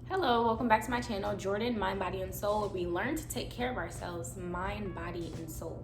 Hello, welcome back to my channel, Jordan, Mind, Body, and Soul, where we learn to take care of ourselves, mind, body, and soul.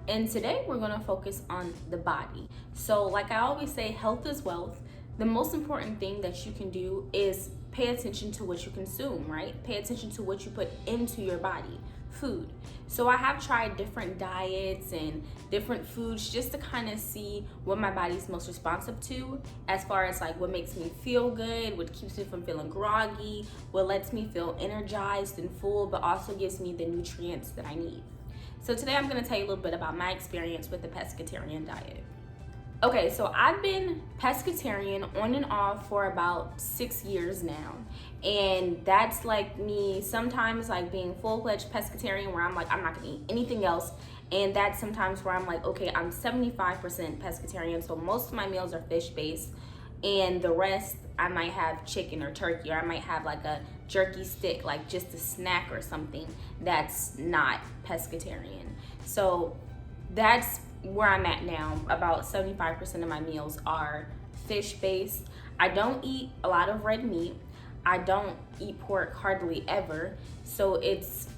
And today we're going to focus on the body. So like I always say, health is wealth. The most important thing that you can do is pay attention to what you consume, right? Pay attention to what you put into your body, food. So I have tried different diets and different foods just to kind of see what my body's most responsive to, as far as like what makes me feel good, what keeps me from feeling groggy, what lets me feel energized and full, but also gives me the nutrients that I need. So today I'm going to tell you a little bit about my experience with the pescatarian diet. Okay, so I've been pescatarian on and off for about 6 years now. And that's like me sometimes like being full-fledged pescatarian where I'm like, I'm not gonna eat anything else. And that's sometimes where I'm like, okay, I'm 75% pescatarian. So most of my meals are fish-based. And the rest, I might have chicken or turkey, or I might have like a jerky stick, like just a snack or something that's not pescatarian. So that's where I'm at now. About 75% of my meals are fish-based. I don't eat a lot of red meat. I don't eat pork hardly ever. So it's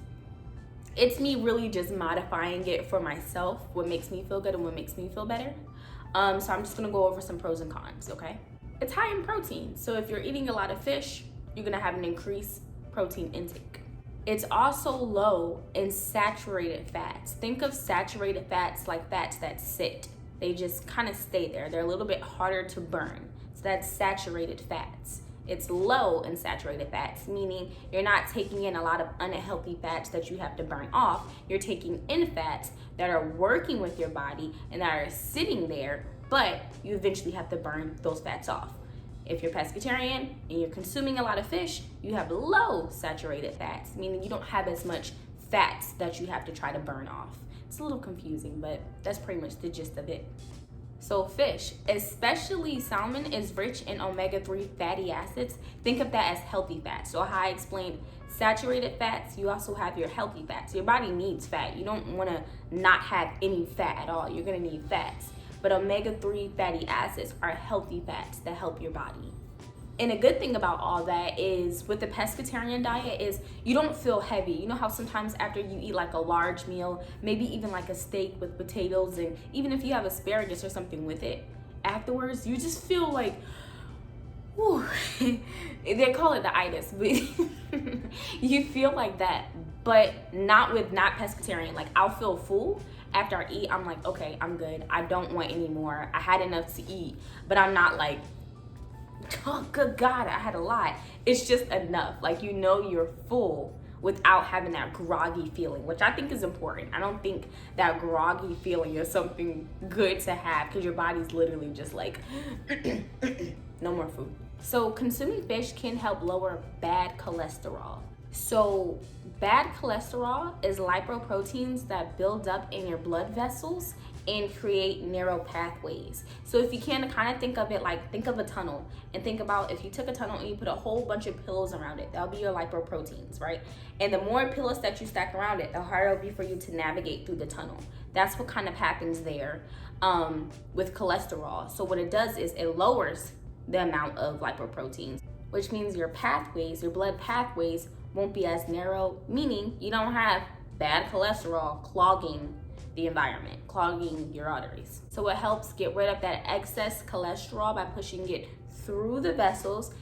me really just modifying it for myself, what makes me feel good and what makes me feel better. So I'm just gonna go over some pros and cons, okay? It's high in protein. So if you're eating a lot of fish, you're gonna have an increased protein intake. It's also low in saturated fats. Think of saturated fats like fats that sit. They just kind of stay there. They're a little bit harder to burn. So that's saturated fats. It's low in saturated fats, meaning you're not taking in a lot of unhealthy fats that you have to burn off. You're taking in fats that are working with your body and that are sitting there, but you eventually have to burn those fats off. If you're pescatarian and you're consuming a lot of fish, you have low saturated fats, meaning you don't have as much fats that you have to try to burn off. It's a little confusing, but that's pretty much the gist of it. So fish, especially salmon, is rich in omega-3 fatty acids. Think of that as healthy fats. So how I explained saturated fats, you also have your healthy fats. Your body needs fat. You don't want to not have any fat at all. You're going to need fats. But omega-3 fatty acids are healthy fats that help your body. And a good thing about all that is with the pescatarian diet is you don't feel heavy. You know how sometimes after you eat like a large meal, maybe even like a steak with potatoes, and even if you have asparagus or something with it, afterwards you just feel like, whew, they call it the itis, but you feel like that, but not pescatarian. Like I'll feel full after I eat. I'm like, okay, I'm good. I don't want any more. I had enough to eat, but I'm not like, oh, good God, I had a lot. It's just enough. Like, you know, you're full without having that groggy feeling, which I think is important. I don't think that groggy feeling is something good to have because your body's literally just like, no more food. So consuming fish can help lower bad cholesterol. So bad cholesterol is lipoproteins that build up in your blood vessels and create narrow pathways. So if you can kind of think of it like, think of a tunnel, and think about if you took a tunnel and you put a whole bunch of pillows around it, that'll be your lipoproteins, right? And the more pillows that you stack around it, the harder it'll be for you to navigate through the tunnel. That's what kind of happens there with cholesterol. So what it does is it lowers the amount of lipoproteins, which means your pathways, your blood pathways won't be as narrow, meaning you don't have bad cholesterol clogging the environment, clogging your arteries. So it helps get rid of that excess cholesterol by pushing it through the vessels,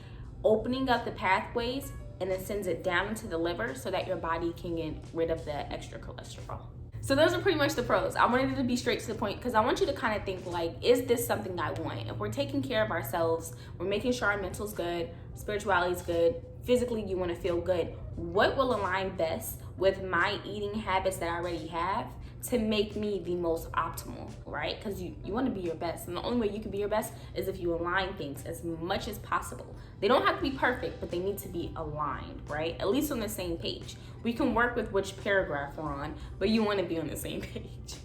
opening up the pathways, and then sends it down into the liver so that your body can get rid of the extra cholesterol. So those are pretty much the pros. I wanted it to be straight to the point because I want you to kind of think like, is this something I want? If we're taking care of ourselves, we're making sure our mental's good, spirituality's good, physically you want to feel good, what will align best with my eating habits that I already have to make me the most optimal, right? Because you want to be your best. And the only way you can be your best is if you align things as much as possible. They don't have to be perfect, but they need to be aligned, right? At least on the same page. We can work with which paragraph we're on, but you want to be on the same page.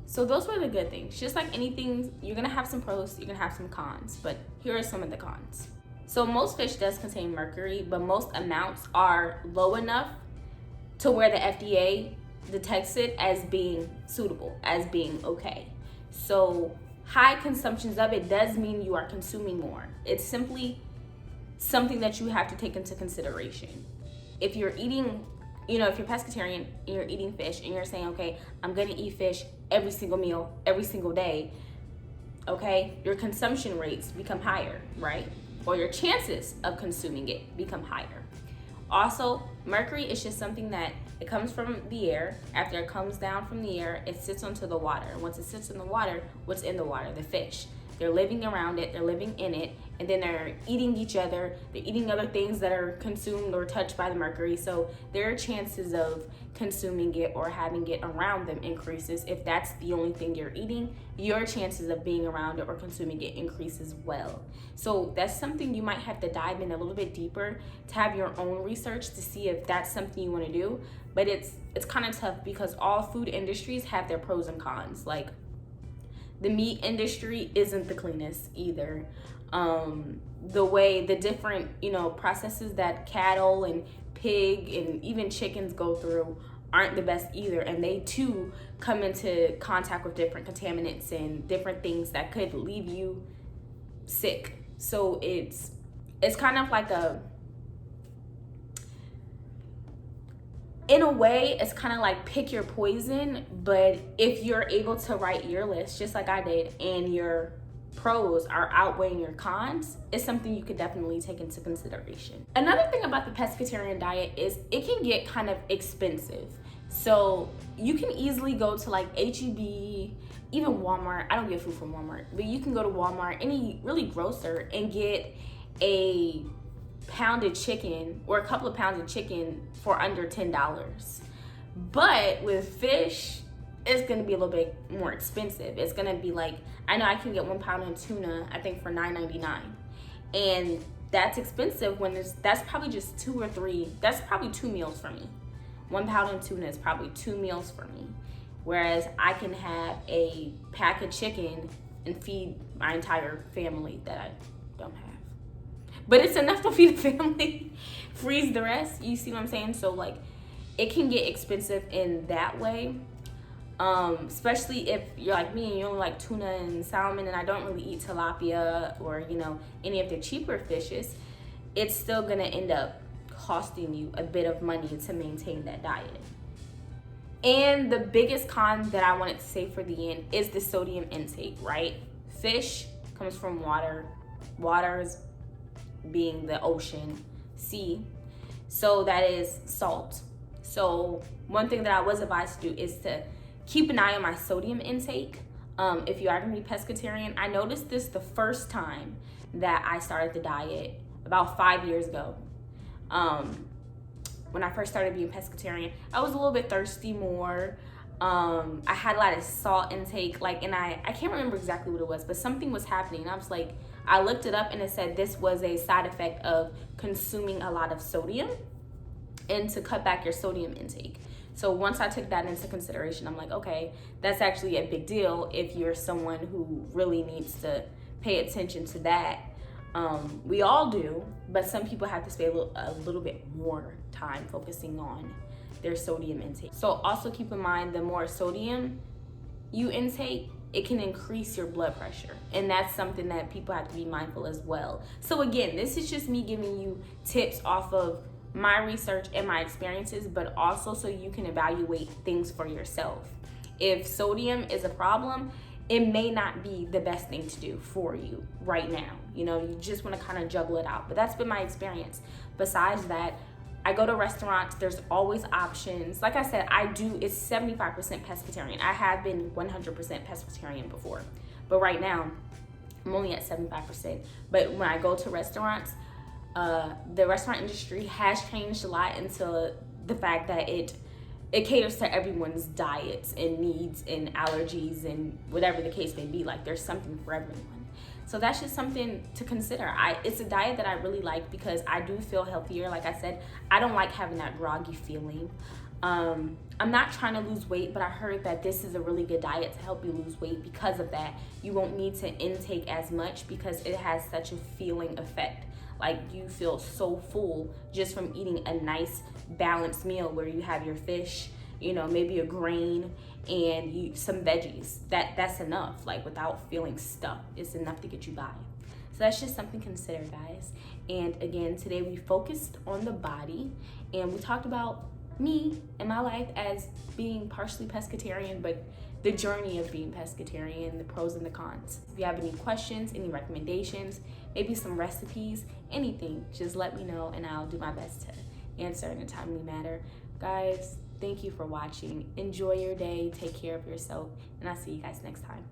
So those were the good things. Just like anything, you're going to have some pros, you're going to have some cons, but here are some of the cons. So most fish does contain mercury, but most amounts are low enough to where the FDA detects it as being suitable, as being okay. So high consumptions of it does mean you are consuming more. It's simply something that you have to take into consideration. If you're eating, if you're pescatarian and you're eating fish and you're saying, okay, I'm gonna eat fish every single meal, every single day, okay, your consumption rates become higher, right? Or your chances of consuming it become higher. Also, mercury is just something that it comes from the air. After it comes down from the air, it sits onto the water. And once it sits in the water, what's in the water? The fish. They're living around it, they're living in it, and then they're eating each other, they're eating other things that are consumed or touched by the mercury. So their chances of consuming it or having it around them increases. If that's the only thing you're eating, your chances of being around it or consuming it increase as well. So that's something you might have to dive in a little bit deeper to have your own research to see if that's something you want to do. But it's kind of tough because all food industries have their pros and cons. Like, the meat industry isn't the cleanest either. The different, processes that cattle and pig and even chickens go through aren't the best either. And they too come into contact with different contaminants and different things that could leave you sick. So it's kind of like in a way, it's kind of like pick your poison, but if you're able to write your list, just like I did, and your pros are outweighing your cons, it's something you could definitely take into consideration. Another thing about the pescatarian diet is it can get kind of expensive. So you can easily go to like H-E-B, even Walmart. I don't get food from Walmart, but you can go to Walmart, any really grocer, and get a pounded chicken or a couple of pounds of chicken for under $10. But with fish, it's gonna be a little bit more expensive. It's gonna be like, I know I can get 1 pound of tuna, I think for $9.99. And that's expensive when that's probably just 2 or 3, that's probably 2 meals for me. 1 pound of tuna is probably 2 meals for me. Whereas I can have a pack of chicken and feed my entire family that I don't have. But it's enough to feed the family, freeze the rest. You see what I'm saying? So like, it can get expensive in that way. Especially if you're like me and you only like tuna and salmon, and I don't really eat tilapia or, any of the cheaper fishes, it's still gonna end up costing you a bit of money to maintain that diet. And the biggest con that I wanted to say for the end is the sodium intake, right? Fish comes from water. Water's being the ocean, sea. So that is salt. So one thing that I was advised to do is to keep an eye on my sodium intake. If you are gonna be pescatarian, I noticed this the first time that I started the diet about 5 years ago. When I first started being pescatarian, I was a little bit thirsty more. I had a lot of salt intake, and I can't remember exactly what it was, but something was happening. I was like, I looked it up and it said this was a side effect of consuming a lot of sodium and to cut back your sodium intake. So once I took that into consideration, I'm like, okay, that's actually a big deal if you're someone who really needs to pay attention to that. We all do, but some people have to spend a little bit more time focusing on their sodium intake. So also keep in mind, the more sodium you intake, it can increase your blood pressure. And that's something that people have to be mindful as well. So again, this is just me giving you tips off of my research and my experiences, but also so you can evaluate things for yourself. If sodium is a problem, it may not be the best thing to do for you right now. You just want to kind of juggle it out. But that's been my experience. Besides that, I go to restaurants, there's always options. Like I said, it's 75% pescatarian. I have been 100% pescatarian before, but right now I'm only at 75%. But when I go to restaurants, the restaurant industry has changed a lot into the fact that it caters to everyone's diets and needs and allergies and whatever the case may be. Like, there's something for everyone. So that's just something to consider. It's a diet that I really like because I do feel healthier. Like I said, I don't like having that groggy feeling. I'm not trying to lose weight, but I heard that this is a really good diet to help you lose weight. Because of that, you won't need to intake as much because it has such a feeling effect. Like, you feel so full just from eating a nice balanced meal where you have your fish, maybe a grain and some veggies. That's enough. Like, without feeling stuffed, it's enough to get you by. So that's just something to consider, guys. And again, today we focused on the body, and we talked about me and my life as being partially pescatarian, but the journey of being pescatarian, the pros and the cons. If you have any questions, any recommendations, maybe some recipes, anything, just let me know and I'll do my best to answer in a timely manner. Guys, thank you for watching. Enjoy your day, take care of yourself, and I'll see you guys next time.